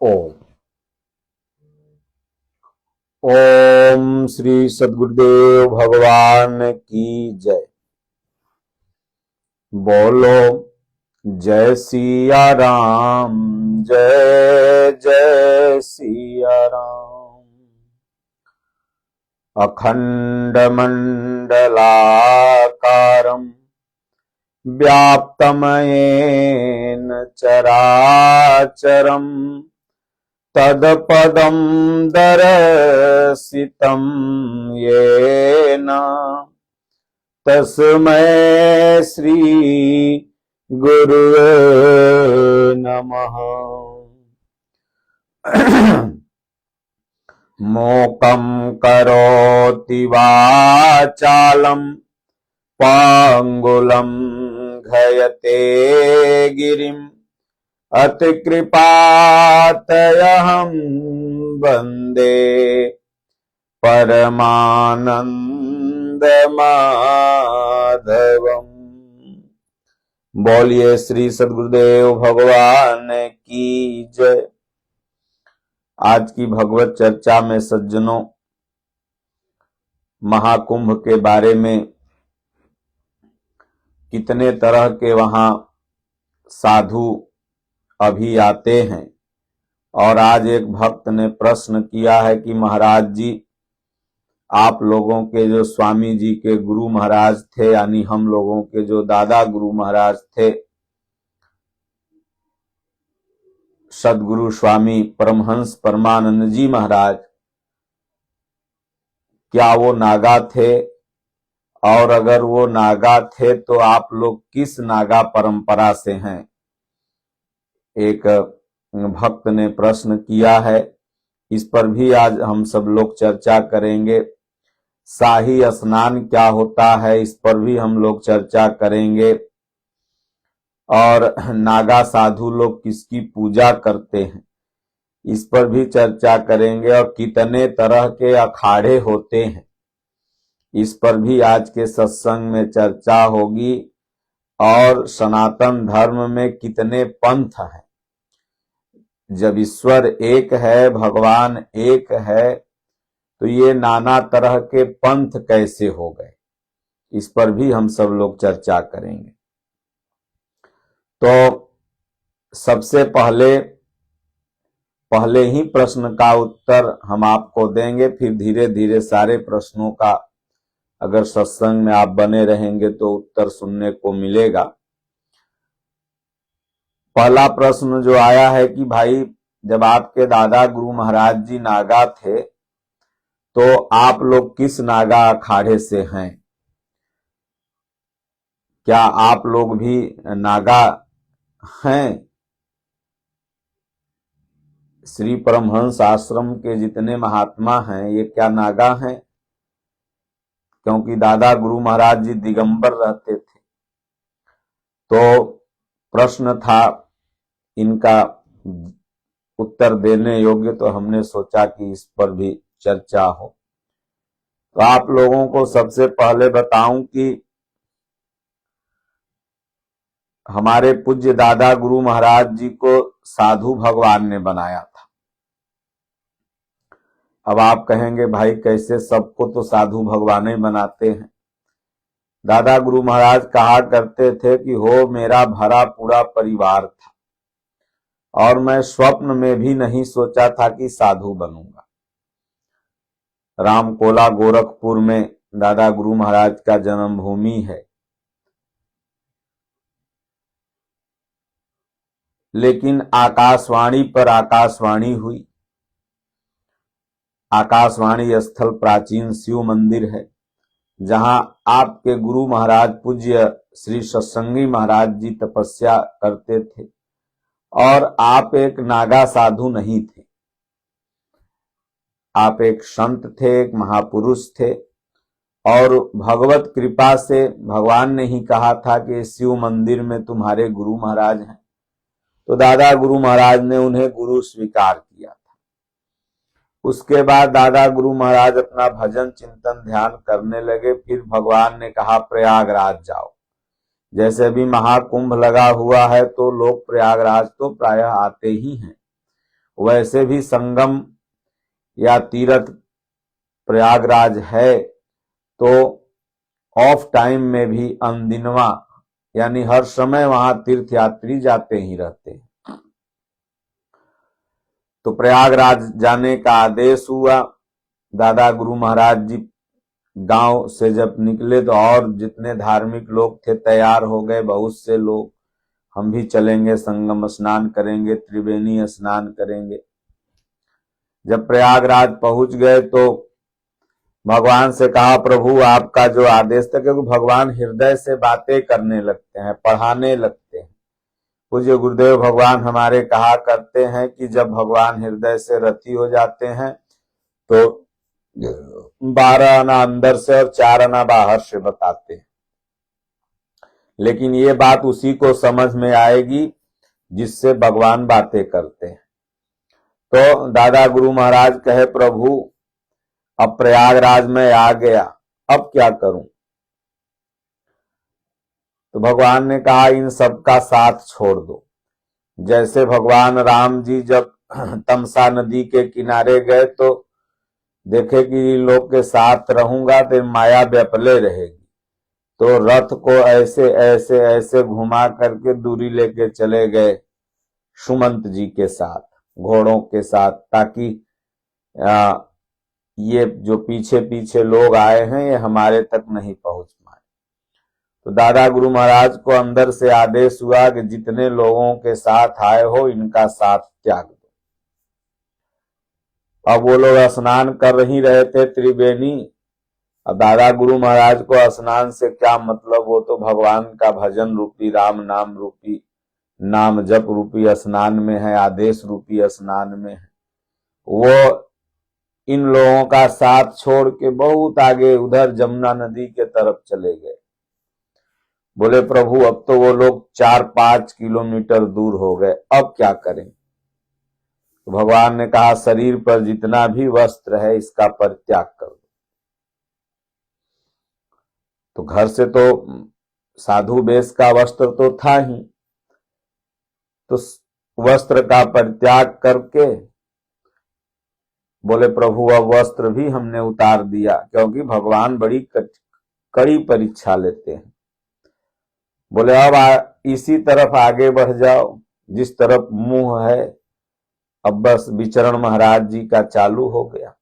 ओम। ओम श्री सद्गुरुदेव भगवान की जय। बोलो जय सिया राम, जय जय सिया राम। अखंड मंडलाकारं व्याप्तं येन चराचरम् तत्पदं दर्शितं येन तस्मै श्री गुरुवे नमः। मूकं करोति वाचालं पांगुलं घयते गिरिं अतिकृपातयहं वन्दे परमानंदमाधवम्। बोलिए श्री सद्गुरुदेव भगवान की जय। आज की भगवत चर्चा में सज्जनों, महाकुंभ के बारे में कितने तरह के वहां साधु अभी आते हैं। और आज एक भक्त ने प्रश्न किया है कि महाराज जी, आप लोगों के जो स्वामी जी के गुरु महाराज थे, यानी हम लोगों के जो दादा गुरु महाराज थे, सदगुरु स्वामी परमहंस परमानंद जी महाराज, क्या वो नागा थे? और अगर वो नागा थे तो आप लोग किस नागा परंपरा से हैं? एक भक्त ने प्रश्न किया है। इस पर भी आज हम सब लोग चर्चा करेंगे। शाही स्नान क्या होता है, इस पर भी हम लोग चर्चा करेंगे। और नागा साधु लोग किसकी पूजा करते हैं, इस पर भी चर्चा करेंगे। और कितने तरह के अखाड़े होते हैं, इस पर भी आज के सत्संग में चर्चा होगी। और सनातन धर्म में कितने पंथ हैं। जब ईश्वर एक है, भगवान एक है, तो ये नाना तरह के पंथ कैसे हो गए, इस पर भी हम सब लोग चर्चा करेंगे। तो सबसे पहले ही प्रश्न का उत्तर हम आपको देंगे, फिर धीरे धीरे सारे प्रश्नों का अगर सत्संग में आप बने रहेंगे तो उत्तर सुनने को मिलेगा। पहला प्रश्न जो आया है कि भाई, जब आपके दादा गुरु महाराज जी नागा थे तो आप लोग किस नागा अखाड़े से हैं? क्या आप लोग भी नागा हैं? श्री परमहंस आश्रम के जितने महात्मा हैं, ये क्या नागा हैं? क्योंकि दादा गुरु महाराज जी दिगंबर रहते थे। तो प्रश्न था इनका उत्तर देने योग्य, तो हमने सोचा कि इस पर भी चर्चा हो। तो आप लोगों को सबसे पहले बताऊं कि हमारे पूज्य दादा गुरु महाराज जी को साधु भगवान ने बनाया था। अब आप कहेंगे भाई कैसे, सबको तो साधु भगवान ही बनाते हैं। दादा गुरु महाराज कहा करते थे कि हो मेरा भरा पूरा परिवार था, और मैं स्वप्न में भी नहीं सोचा था कि साधु बनूंगा। रामकोला गोरखपुर में दादा गुरु महाराज का जन्मभूमि है। लेकिन आकाशवाणी पर आकाशवाणी हुई। आकाशवाणी स्थल प्राचीन शिव मंदिर है, जहां आपके गुरु महाराज पूज्य श्री सत्संगी महाराज जी तपस्या करते थे। और आप एक नागा साधु नहीं थे, आप एक संत थे, एक महापुरुष थे। और भगवत कृपा से भगवान ने ही कहा था कि शिव मंदिर में तुम्हारे गुरु महाराज हैं। तो दादा गुरु महाराज ने उन्हें गुरु स्वीकार किया था। उसके बाद दादा गुरु महाराज अपना भजन चिंतन ध्यान करने लगे। फिर भगवान ने कहा प्रयागराज जाओ। जैसे अभी महाकुंभ लगा हुआ है तो लोग प्रयागराज तो प्रायः आते ही हैं। वैसे भी संगम या तीर्थ प्रयागराज है तो ऑफ टाइम में भी अनदिनवा यानी हर समय वहां तीर्थ यात्री जाते ही रहते हैं। तो प्रयागराज जाने का आदेश हुआ। दादा गुरु महाराज जी गांव से जब निकले तो और जितने धार्मिक लोग थे तैयार हो गए, बहुत से लोग, हम भी चलेंगे, संगम स्नान करेंगे, त्रिवेणी स्नान करेंगे। जब प्रयागराज पहुंच गए तो भगवान से कहा, प्रभु आपका जो आदेश था, क्योंकि भगवान हृदय से बातें करने लगते हैं, पढ़ाने लगते हैं। पूज्य गुरुदेव भगवान हमारे कहा करते हैं कि जब भगवान हृदय से रति हो जाते हैं तो 12 आना अंदर से और 4 आना बाहर से बताते हैं। लेकिन ये बात उसी को समझ में आएगी जिससे भगवान बातें करते हैं। तो दादा गुरु महाराज कहे, प्रभु अब प्रयागराज में आ गया, अब क्या करूं? तो भगवान ने कहा, इन सब का साथ छोड़ दो। जैसे भगवान राम जी जब तमसा नदी के किनारे गए तो देखे कि इन लोग के साथ रहूंगा तो माया व्यापले रहेगी, तो रथ को ऐसे ऐसे ऐसे घुमा करके दूरी लेके चले गए सुमंत जी के साथ, घोड़ों के साथ, ताकि ये जो पीछे पीछे लोग आए हैं ये हमारे तक नहीं पहुंच पाए। तो दादा गुरु महाराज को अंदर से आदेश हुआ कि जितने लोगों के साथ आए हो इनका साथ त्याग दो। अब वो लोग स्नान कर ही रहे थे त्रिवेणी। अब दादा गुरु महाराज को स्नान से क्या मतलब, वो तो भगवान का भजन रूपी, राम नाम रूपी, नाम जप रूपी स्नान में है, आदेश रूपी स्नान में है। वो इन लोगों का साथ छोड़ के बहुत आगे उधर जमुना नदी के तरफ चले गए। बोले, प्रभु अब तो वो लोग 4-5 किलोमीटर दूर हो गए, अब क्या करें? तो भगवान ने कहा, शरीर पर जितना भी वस्त्र है इसका परित्याग कर दो। तो घर से तो साधु वेश का वस्त्र तो था ही, तो वस्त्र का परित्याग करके बोले, प्रभु अब वस्त्र भी हमने उतार दिया, क्योंकि भगवान बड़ी कड़ी परीक्षा लेते हैं। बोले, अब इसी तरफ आगे बढ़ जाओ जिस तरफ मुंह है। अब बस विचरण महाराज जी का चालू हो गया।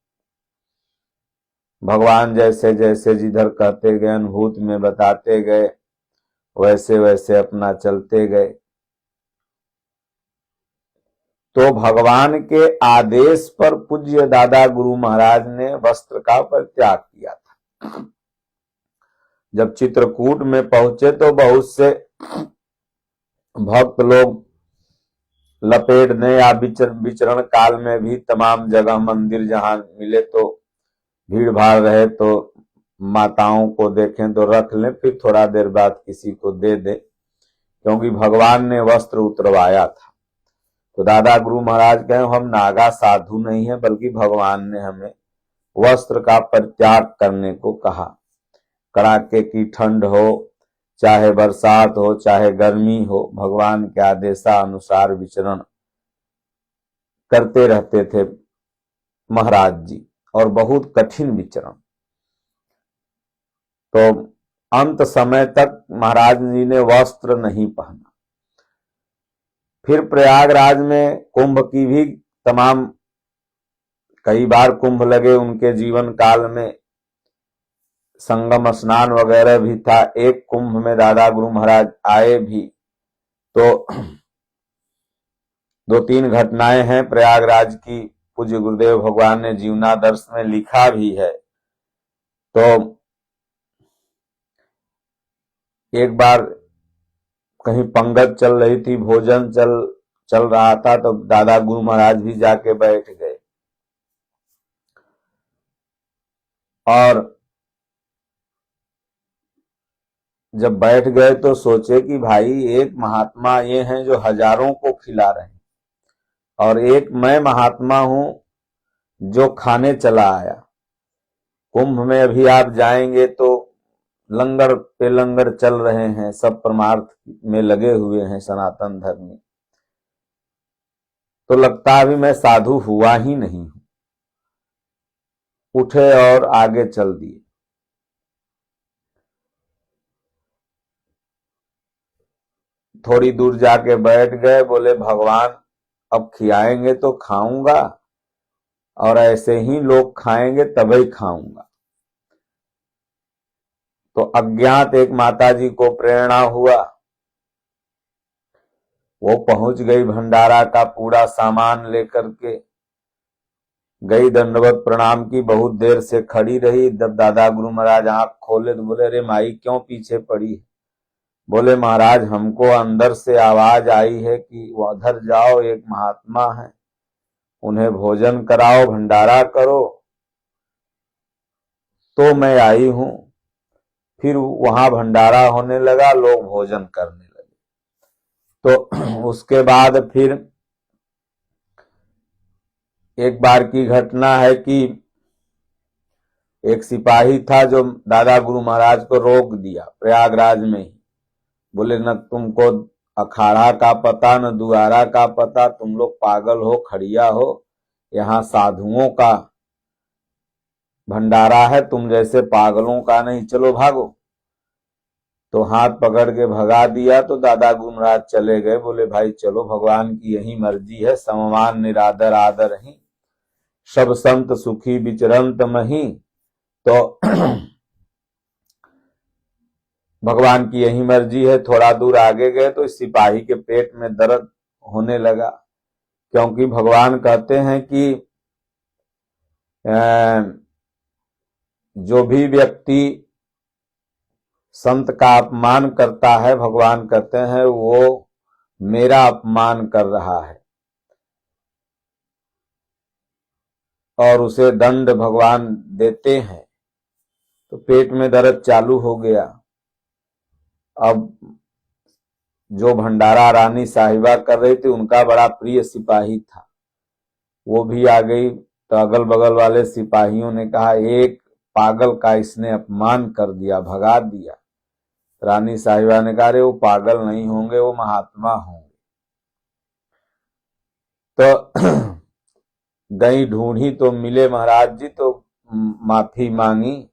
भगवान जैसे जैसे जिधर कहते गए, अनुभूत में बताते गए, वैसे वैसे अपना चलते गए। तो भगवान के आदेश पर पूज्य दादा गुरु महाराज ने वस्त्र का परित्याग किया था। जब चित्रकूट में पहुंचे तो बहुत से भक्त लोग लपेटने या विचरण काल में भी तमाम जगह मंदिर जहां मिले तो भीड़ भाड़ रहे तो माताओं को देखें तो रख लें, फिर थोड़ा देर बाद किसी को दे दे, क्योंकि भगवान ने वस्त्र उतरवाया था। तो दादा गुरु महाराज कहे, हम नागा साधु नहीं है, बल्कि भगवान ने हमें वस्त्र का परित्याग करने को कहा। कड़ाके की ठंड हो, चाहे बरसात हो, चाहे गर्मी हो, भगवान के आदेशानुसार विचरण करते रहते थे महाराज जी, और बहुत कठिन विचरण। तो अंत समय तक महाराज जी ने वस्त्र नहीं पहना। फिर प्रयागराज में कुंभ की भी तमाम, कई बार कुंभ लगे उनके जीवन काल में, संगम स्नान वगैरह भी था। एक कुंभ में दादा गुरु महाराज आए भी। तो 2-3 घटनाएं हैं प्रयागराज की, पूज्य गुरुदेव भगवान ने जीवनादर्श में लिखा भी है। तो एक बार कहीं पंगत चल रही थी, भोजन चल रहा था, तो दादा गुरु महाराज भी जाके बैठ गए। और जब बैठ गए तो सोचे कि भाई एक महात्मा ये हैं जो हजारों को खिला रहे हैं, और एक मैं महात्मा हूं जो खाने चला आया। कुंभ में अभी आप जाएंगे तो लंगर पे लंगर चल रहे हैं, सब परमार्थ में लगे हुए हैं सनातन धर्मी। तो लगता अभी मैं साधु हुआ ही नहीं हूं। उठे और आगे चल दिए। थोड़ी दूर जाके बैठ गए, बोले भगवान अब खिलाएंगे तो खाऊंगा, और ऐसे ही लोग खाएंगे तभी खाऊंगा। तो अज्ञात एक माताजी को प्रेरणा हुआ, वो पहुंच गई, भंडारा का पूरा सामान लेकर के गई, दंडवत प्रणाम की, बहुत देर से खड़ी रही। जब दादा गुरु महाराज आंख खोले तो बोले, अरे माई क्यों पीछे पड़ी है? बोले महाराज हमको अंदर से आवाज आई है कि उधर जाओ, एक महात्मा है, उन्हें भोजन कराओ, भंडारा करो, तो मैं आई हूं। फिर वहां भंडारा होने लगा, लोग भोजन करने लगे। तो उसके बाद फिर एक बार की घटना है कि एक सिपाही था जो दादा गुरु महाराज को रोक दिया प्रयागराज में ही। बोले न तुमको अखाड़ा का पता न द्वारा का पता, तुम लोग पागल हो, खड़िया हो, यहाँ साधुओं का भंडारा है, तुम जैसे पागलों का नहीं, चलो भागो। तो हाथ पकड़ के भगा दिया। तो दादा गुरु महाराज चले गए, बोले भाई चलो, भगवान की यही मर्जी है, सममान निरादर आदर ही, सब संत सुखी विचरंत मही। तो भगवान की यही मर्जी है। थोड़ा दूर आगे गए तो इस सिपाही के पेट में दर्द होने लगा, क्योंकि भगवान कहते हैं कि जो भी व्यक्ति संत का अपमान करता है, भगवान कहते हैं वो मेरा अपमान कर रहा है, और उसे दंड भगवान देते हैं। तो पेट में दर्द चालू हो गया। अब जो भंडारा रानी साहिबा कर रही थी, उनका बड़ा प्रिय सिपाही था, वो भी आ गई। तो अगल बगल वाले सिपाहियों ने कहा, एक पागल का इसने अपमान कर दिया, भगा दिया। रानी साहिबा ने कहा, अरे वो पागल नहीं होंगे, वो महात्मा होंगे। तो गई ढूंढी तो मिले महाराज जी, तो माफी मांगी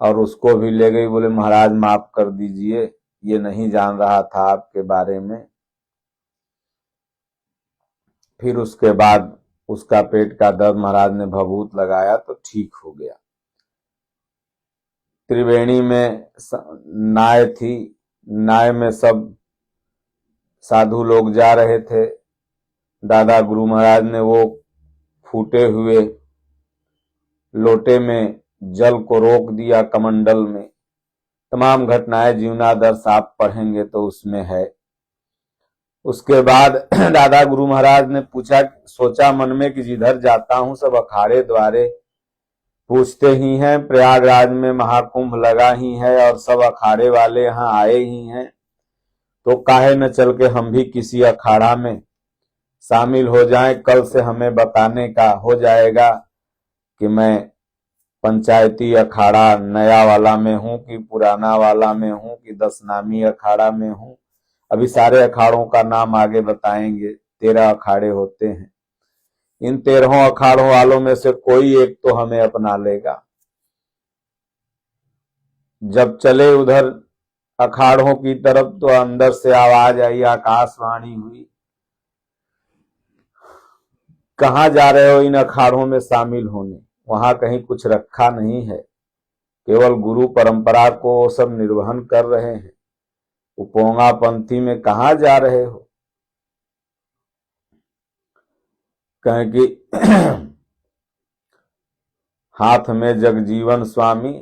और उसको भी ले गई। बोले महाराज माफ कर दीजिए, ये नहीं जान रहा था आपके बारे में। फिर उसके बाद उसका पेट का दर्द महाराज ने भभूत लगाया तो ठीक हो गया। त्रिवेणी में नाव थी, नाव में सब साधु लोग जा रहे थे। दादा गुरु महाराज ने वो फूटे हुए लोटे में जल को रोक दिया कमंडल में। तमाम घटनाएं जीवनादर्श आप पढ़ेंगे तो उसमें है। उसके बाद दादा गुरु महाराज ने पूछा, सोचा मन में कि जिधर जाता हूं सब अखाड़े द्वारे पूछते ही हैं, प्रयागराज में महाकुंभ लगा ही है और सब अखाड़े वाले यहाँ आए ही हैं, तो काहे न चल के हम भी किसी अखाड़ा में शामिल हो जाएं। कल से हमें बताने का हो जाएगा कि मैं पंचायती अखाड़ा नया वाला में हूं कि पुराना वाला में हूं कि 10 नामी अखाड़ा में हूं। अभी सारे अखाड़ों का नाम आगे बताएंगे, 13 अखाड़े होते हैं। इन 13 अखाड़ों वालों में से कोई एक तो हमें अपना लेगा। जब चले उधर अखाड़ों की तरफ तो अंदर से आवाज आई, आकाशवाणी हुई, कहां जा रहे हो इन अखाड़ों में शामिल होने? वहां कहीं कुछ रखा नहीं है, केवल गुरु परंपरा को सब निर्वहन कर रहे हैं। उपोंगा पंथी में कहां जा रहे हो? कहें कि हाथ में जगजीवन स्वामी,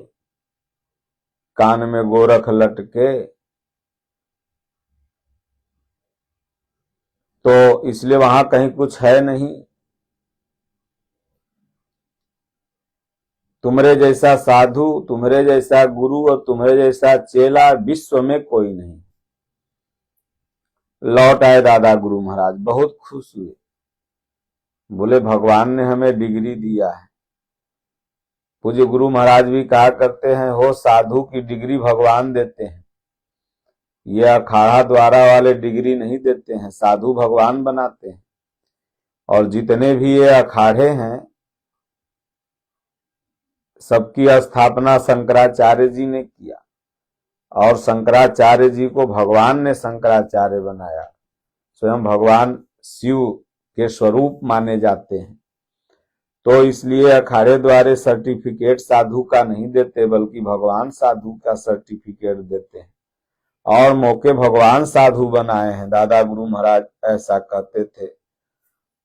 कान में गोरख लटके, तो इसलिए वहां कहीं कुछ है नहीं। तुम्हारे जैसा साधु, तुम्हारे जैसा गुरु और तुम्हारे जैसा चेला विश्व में कोई नहीं। लौट आए दादा गुरु महाराज, बहुत खुश हुए। बोले भगवान ने हमें डिग्री दिया है। पूज्य गुरु महाराज भी कहा करते हैं, हो साधु की डिग्री भगवान देते हैं, ये अखाड़ा द्वारा वाले डिग्री नहीं देते हैं, साधु भगवान बनाते हैं। और जितने भी ये अखाड़े हैं सबकी स्थापना शंकराचार्य जी ने किया, और शंकराचार्य जी को भगवान ने शंकराचार्य बनाया। स्वयं भगवान शिव के स्वरूप माने जाते हैं। तो इसलिए अखाड़े द्वारे सर्टिफिकेट साधु का नहीं देते, बल्कि भगवान साधु का सर्टिफिकेट देते हैं। और मौके भगवान साधु बनाए हैं। दादा गुरु महाराज ऐसा कहते थे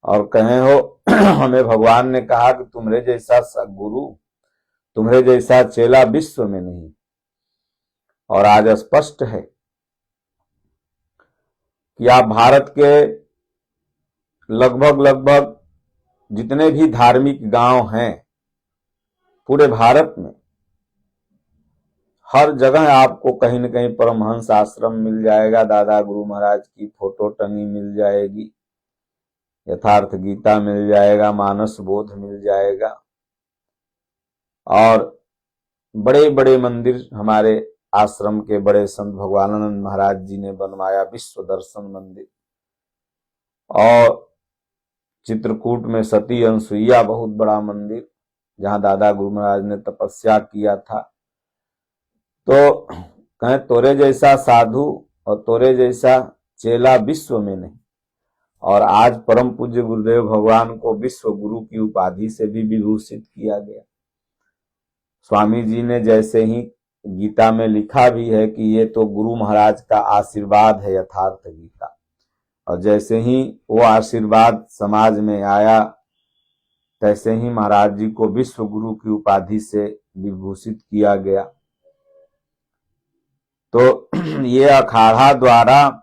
और कहे हो हमें भगवान ने कहा कि तुम्हारे जैसा गुरु, तुम्हारे जैसा चेला विश्व में नहीं। और आज स्पष्ट है कि आप भारत के लगभग जितने भी धार्मिक गांव हैं पूरे भारत में, हर जगह आपको कहीं न कहीं परमहंस आश्रम मिल जाएगा, दादा गुरु महाराज की फोटो टंगी मिल जाएगी, यथार्थ गीता मिल जाएगा, मानस बोध मिल जाएगा, और बड़े बड़े मंदिर हमारे आश्रम के बड़े संत भगवानानंद महाराज जी ने बनवाया, विश्व दर्शन मंदिर। और चित्रकूट में सती अनसुईया बहुत बड़ा मंदिर, जहां दादा गुरु महाराज ने तपस्या किया था। तो कहें तोरे जैसा साधु और तोरे जैसा चेला विश्व में नहीं। और आज परम पूज्य गुरुदेव भगवान को विश्व गुरु की उपाधि से भी विभूषित किया गया। स्वामी जी ने जैसे ही गीता में लिखा भी है कि ये तो गुरु महाराज का आशीर्वाद है, यथार्थ गीता, और जैसे ही वो आशीर्वाद समाज में आया तैसे ही महाराज जी को विश्व गुरु की उपाधि से विभूषित किया गया। तो ये अखाड़ा द्वारा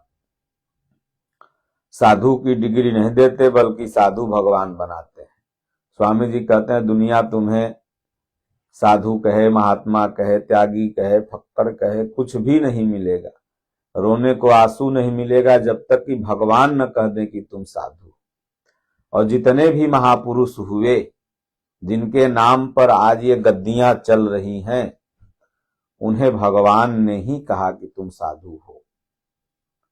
साधु की डिग्री नहीं देते, बल्कि साधु भगवान बनाते हैं। स्वामी जी कहते हैं दुनिया तुम्हें साधु कहे, महात्मा कहे, त्यागी कहे, फक्कर कहे, कुछ भी नहीं मिलेगा, रोने को आंसू नहीं मिलेगा जब तक कि भगवान न कह दे कि तुम साधु। और जितने भी महापुरुष हुए जिनके नाम पर आज ये गद्दियां चल रही हैं, उन्हें भगवान ने ही कहा कि तुम साधु हो।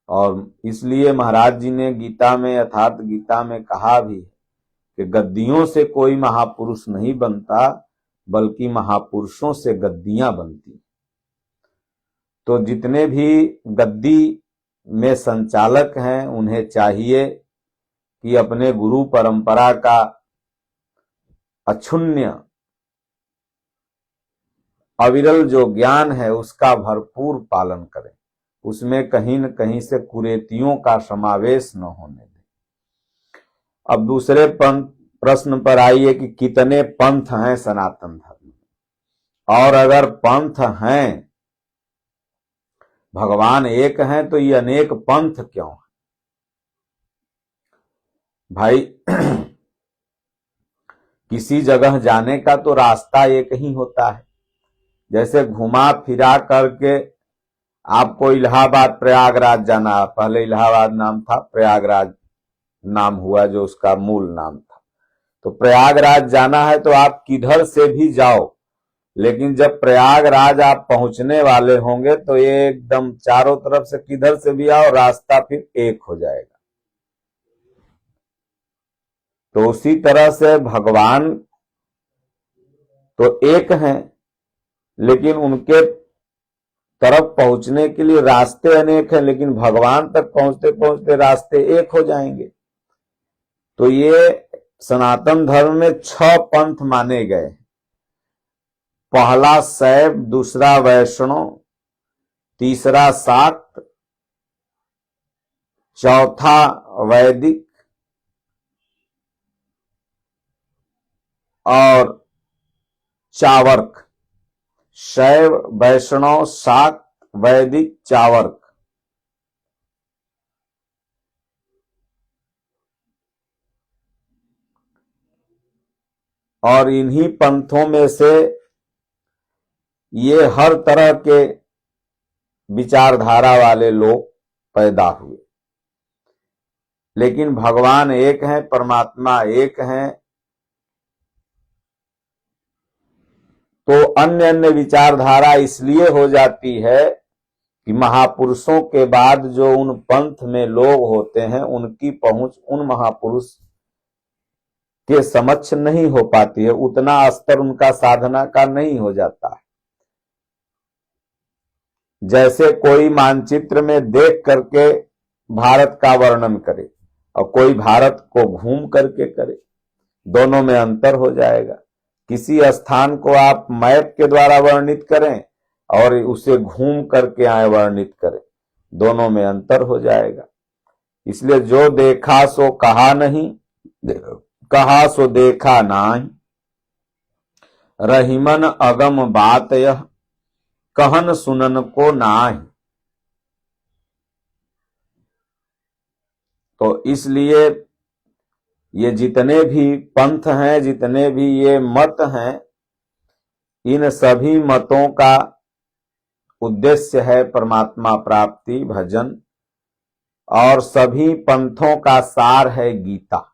और इसलिए महाराज जी ने गीता में, यथार्थ गीता में कहा भी कि गद्दियों से कोई महापुरुष नहीं बनता, बल्कि महापुरुषों से गद्दियां बनती। तो जितने भी गद्दी में संचालक हैं उन्हें चाहिए कि अपने गुरु परंपरा का अक्षुण्य अविरल जो ज्ञान है उसका भरपूर पालन करें, उसमें कहीं न कहीं से कुरीतियों का समावेश न होने दें। अब दूसरे प्रश्न पर आइए कि कितने पंथ हैं सनातन धर्म में, और अगर पंथ हैं, भगवान एक हैं, तो ये अनेक पंथ क्यों हैं? भाई किसी जगह जाने का तो रास्ता एक ही होता है। जैसे घुमा फिरा करके आपको इलाहाबाद प्रयागराज जाना, पहले इलाहाबाद नाम था, प्रयागराज नाम हुआ जो उसका मूल नाम था। तो प्रयागराज जाना है तो आप किधर से भी जाओ, लेकिन जब प्रयागराज आप पहुंचने वाले होंगे तो एकदम चारों तरफ से किधर से भी आओ, रास्ता फिर एक हो जाएगा। तो उसी तरह से भगवान तो एक हैं, लेकिन उनके तरफ पहुंचने के लिए रास्ते अनेक हैं, लेकिन भगवान तक पहुंचते पहुंचते रास्ते एक हो जाएंगे। तो ये सनातन धर्म में 6 पंथ माने गए। पहला शैव, दूसरा वैष्णव, तीसरा शाक्त, चौथा वैदिक और चावर्क। शैव, वैष्णव, शाक्त, वैदिक, चावर्क। और इन्हीं पंथों में से ये हर तरह के विचारधारा वाले लोग पैदा हुए, लेकिन भगवान एक हैं, परमात्मा एक हैं। तो अन्य अन्य विचारधारा इसलिए हो जाती है कि महापुरुषों के बाद जो उन पंथ में लोग होते हैं उनकी पहुंच उन महापुरुष के समक्ष नहीं हो पाती है, उतना स्तर उनका साधना का नहीं हो जाता है। जैसे कोई मानचित्र में देख करके भारत का वर्णन करे और कोई भारत को घूम करके करे, दोनों में अंतर हो जाएगा। किसी स्थान को आप मैप के द्वारा वर्णित करें और उसे घूम करके आए वर्णित करें, दोनों में अंतर हो जाएगा। इसलिए जो देखा सो कहा नहीं, कहा सो देखा नाही, रहीमन अगम बात यह कहन सुनन को नाही। तो इसलिए ये जितने भी पंथ हैं, जितने भी ये मत हैं, इन सभी मतों का उद्देश्य है परमात्मा प्राप्ति, भजन, और सभी पंथों का सार है गीता।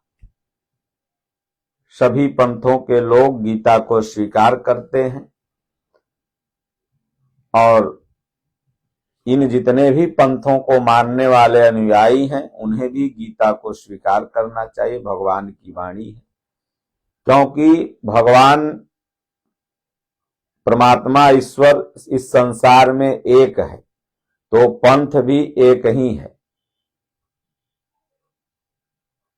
सभी पंथों के लोग गीता को स्वीकार करते हैं और इन जितने भी पंथों को मानने वाले अनुयायी हैं उन्हें भी गीता को स्वीकार करना चाहिए। भगवान की वाणी है, क्योंकि भगवान परमात्मा ईश्वर इस संसार में एक है, तो पंथ भी एक ही है,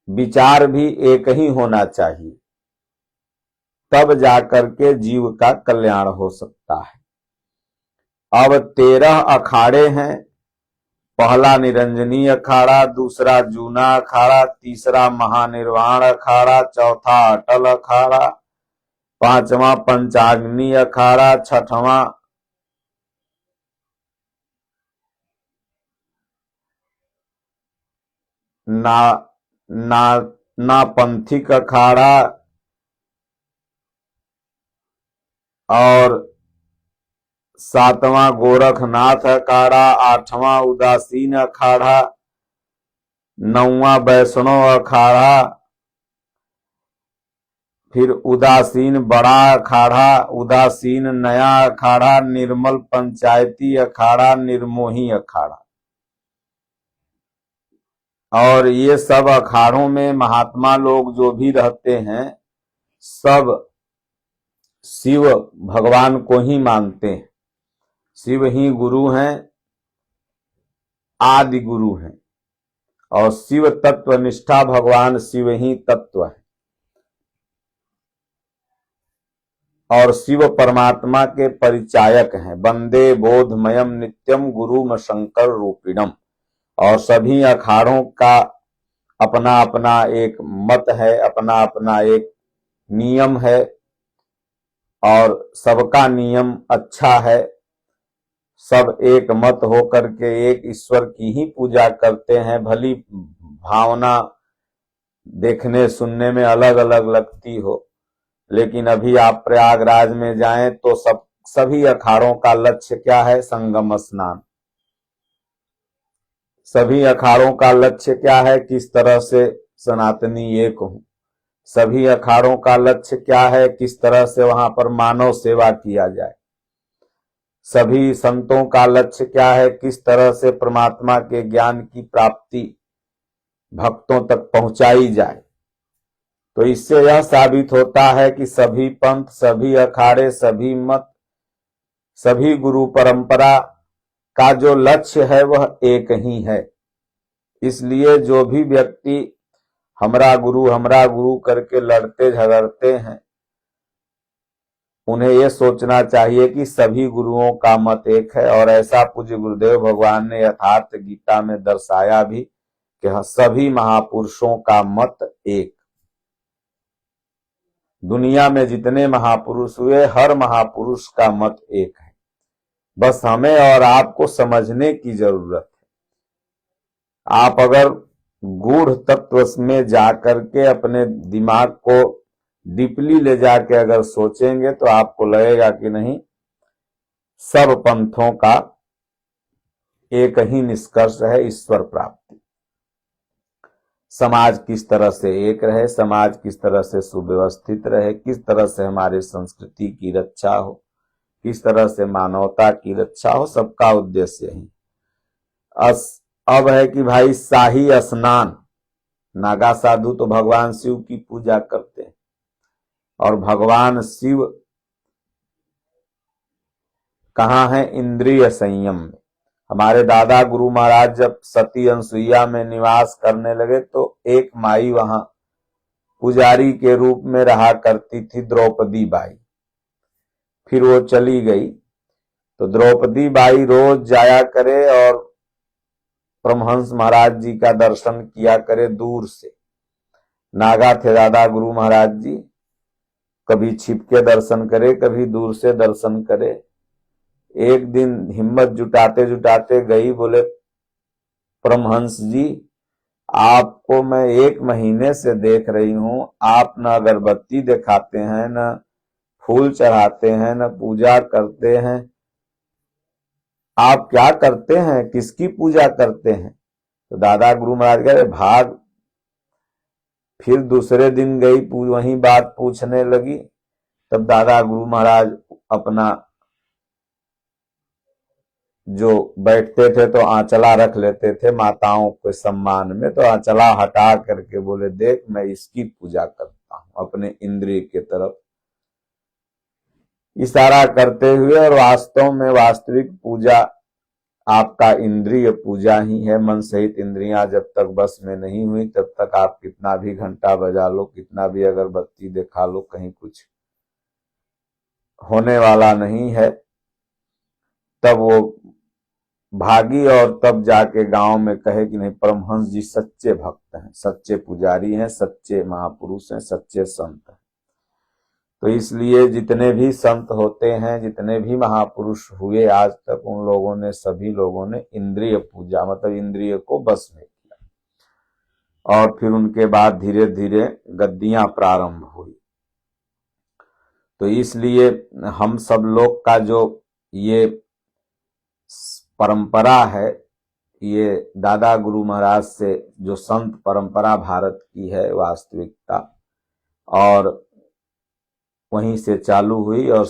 विचार भी एक ही होना चाहिए, तब जाकर के जीव का कल्याण हो सकता है। अब 13 अखाड़े हैं। पहला निरंजनी अखाड़ा, दूसरा जूना अखाड़ा, तीसरा महानिर्वाण अखाड़ा, चौथा अटल अखाड़ा, पांचवा पंचाग्नि अखाड़ा, छठवां नापंथिक अखाड़ा और सातवां गोरखनाथ अखाड़ा, आठवां उदासीन अखाड़ा, नौवां वैष्णव अखाड़ा, फिर उदासीन बड़ा अखाड़ा, उदासीन नया अखाड़ा, निर्मल पंचायती अखाड़ा, निर्मोही अखाड़ा। और ये सब अखाड़ों में महात्मा लोग जो भी रहते हैं सब शिव भगवान को ही मानते हैं। शिव ही गुरु हैं, आदि गुरु हैं, और शिव तत्व निष्ठा भगवान शिव ही तत्व है। और शिव परमात्मा के परिचायक हैं। वंदे बोधमयम नित्यम गुरुम शंकर रूपिणम। और सभी अखाड़ों का अपना अपना एक मत है, अपना अपना एक नियम है, और सबका नियम अच्छा है। सब एक मत होकर के एक ईश्वर की ही पूजा करते हैं। भली भावना देखने सुनने में अलग अलग लगती हो, लेकिन अभी आप प्रयागराज में जाएं तो सभी अखाड़ों का लक्ष्य क्या है? संगम स्नान। सभी अखाड़ों का लक्ष्य क्या है? किस तरह से सनातनी एक हो। सभी अखाड़ों का लक्ष्य क्या है? किस तरह से वहां पर मानव सेवा किया जाए। सभी संतों का लक्ष्य क्या है? किस तरह से परमात्मा के ज्ञान की प्राप्ति भक्तों तक पहुंचाई जाए। तो इससे यह साबित होता है कि सभी पंथ, सभी अखाड़े, सभी मत, सभी गुरु परंपरा का जो लक्ष्य है वह एक ही है। इसलिए जो भी व्यक्ति हमरा गुरु करके लड़ते झगड़ते हैं, उन्हें यह सोचना चाहिए कि सभी गुरुओं का मत एक है। और ऐसा पूज्य गुरुदेव भगवान ने यथार्थ गीता में दर्शाया भी कि सभी महापुरुषों का मत एक। दुनिया में जितने महापुरुष हुए, हर महापुरुष का मत एक है। बस हमें और आपको समझने की जरूरत है। आप अगर गूढ़ तत्व में जाकर के अपने दिमाग को डीपली ले जाके अगर सोचेंगे तो आपको लगेगा कि नहीं, सब पंथों का एक ही निष्कर्ष है, ईश्वर प्राप्ति। समाज किस तरह से एक रहे, समाज किस तरह से सुव्यवस्थित रहे, किस तरह से हमारी संस्कृति की रक्षा हो, किस तरह से मानवता की रक्षा हो, सबका उद्देश्य ही। अब है कि भाई शाही स्नान नागा साधु तो भगवान शिव की पूजा करते हैं, और भगवान शिव कहाँ है? इंद्रिय संयम में। हमारे दादा गुरु महाराज जब सती अनसुईया में निवास करने लगे तो एक माई वहां पुजारी के रूप में रहा करती थी, द्रौपदी बाई। फिर वो चली गई तो द्रौपदी बाई रोज जाया करे और परमहंस महाराज जी का दर्शन किया करे दूर से। नागा थे दादा गुरु महाराज जी, कभी छिप के दर्शन करे, कभी दूर से दर्शन करे। एक दिन हिम्मत जुटाते जुटाते गई, बोले परमहंस जी, आपको मैं 1 महीने से देख रही हूं, आप न अगरबत्ती दिखाते हैं, न फूल चढ़ाते हैं, न पूजा करते हैं। आप क्या करते हैं? किसकी पूजा करते हैं? तो दादा गुरु महाराज कहे भाग। फिर दूसरे दिन गई, वही बात पूछने लगी। तब दादा गुरु महाराज अपना जो बैठते थे तो आंचला रख लेते थे माताओं के सम्मान में, तो आंचला हटा करके बोले देख मैं इसकी पूजा करता हूं, अपने इंद्रिय के तरफ इशारा करते हुए। और वास्तव में वास्तविक पूजा आपका इंद्रिय पूजा ही है। मन सहित इंद्रियां जब तक बस में नहीं हुई तब तक आप कितना भी घंटा बजा लो, कितना भी अगरबत्ती दिखा लो, कहीं कुछ होने वाला नहीं है। तब वो भागी और तब जाके गांव में कहे कि नहीं, परमहंस जी सच्चे भक्त हैं, सच्चे पुजारी हैं, सच्चे महापुरुष हैं, सच्चे संत हैं। तो इसलिए जितने भी संत होते हैं, जितने भी महापुरुष हुए आज तक, उन लोगों ने, सभी लोगों ने इंद्रिय पूजा मतलब इंद्रिय को बस में किया। और फिर उनके बाद धीरे धीरे गद्दियां प्रारंभ हुई। तो इसलिए हम सब लोग का जो ये परंपरा है, ये दादा गुरु महाराज से जो संत परंपरा भारत की है वास्तविकता, और वहीं से चालू हुई। और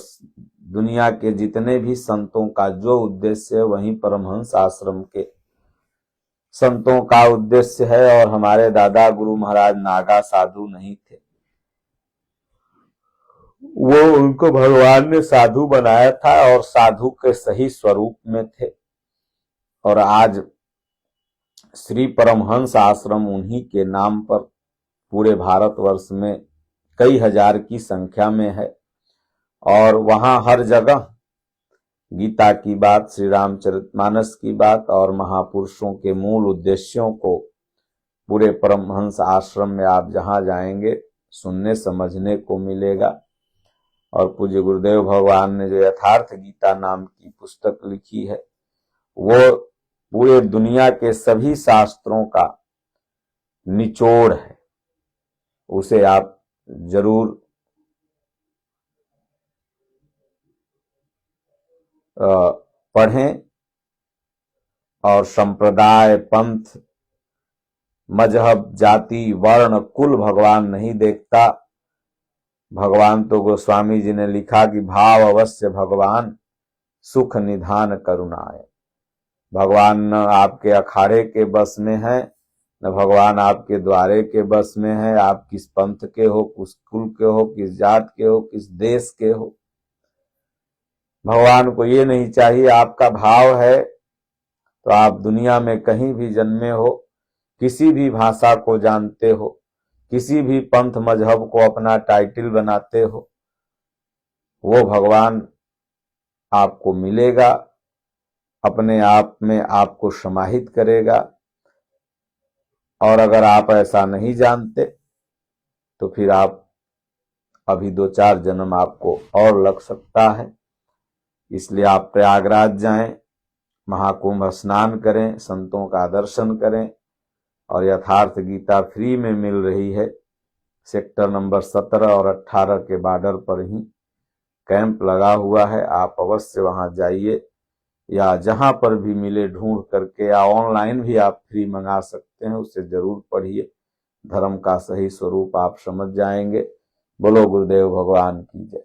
दुनिया के जितने भी संतों का जो उद्देश्य है वहीं परमहंस आश्रम के संतों का उद्देश्य है। और हमारे दादा गुरु महाराज नागा साधु नहीं थे, वो उनको भगवान ने साधु बनाया था और साधु के सही स्वरूप में थे। और आज श्री परमहंस आश्रम उन्हीं के नाम पर पूरे भारतवर्ष में कई हजार की संख्या में है। और वहां हर जगह गीता की बात, श्री रामचरितमानस की बात और महापुरुषों के मूल उद्देश्यों को पूरे परमहंस आश्रम में आप जहां जाएंगे सुनने समझने को मिलेगा। और पूज्य गुरुदेव भगवान ने जो यथार्थ गीता नाम की पुस्तक लिखी है, वो पूरे दुनिया के सभी शास्त्रों का निचोड़ है। उसे आप जरूर पढ़ें। और संप्रदाय, पंथ, मजहब, जाति, वर्ण, कुल भगवान नहीं देखता। भगवान तो गोस्वामी जी ने लिखा कि भाव अवश्य भगवान, सुख निधान करुणाए। भगवान न आपके अखाड़े के बस में है, न भगवान आपके द्वारे के बस में है। आप किस पंथ के हो, किस कुल के हो, किस जात के हो, किस देश के हो, भगवान को ये नहीं चाहिए। आपका भाव है तो आप दुनिया में कहीं भी जन्मे हो, किसी भी भाषा को जानते हो, किसी भी पंथ मजहब को अपना टाइटल बनाते हो, वो भगवान आपको मिलेगा, अपने आप में आपको समाहित करेगा। और अगर आप ऐसा नहीं जानते तो फिर आप अभी 2-4 जन्म आपको और लग सकता है। इसलिए आप प्रयागराज जाएं, महाकुंभ स्नान करें, संतों का दर्शन करें। और यथार्थ गीता फ्री में मिल रही है। सेक्टर नंबर 17 और 18 के बॉर्डर पर ही कैंप लगा हुआ है। आप अवश्य वहां जाइए, या जहां पर भी मिले ढूंढ करके, या ऑनलाइन भी आप फ्री मंगा सकते हैं, उसे जरूर पढ़िए। धर्म का सही स्वरूप आप समझ जाएंगे। बोलो गुरुदेव भगवान की जय।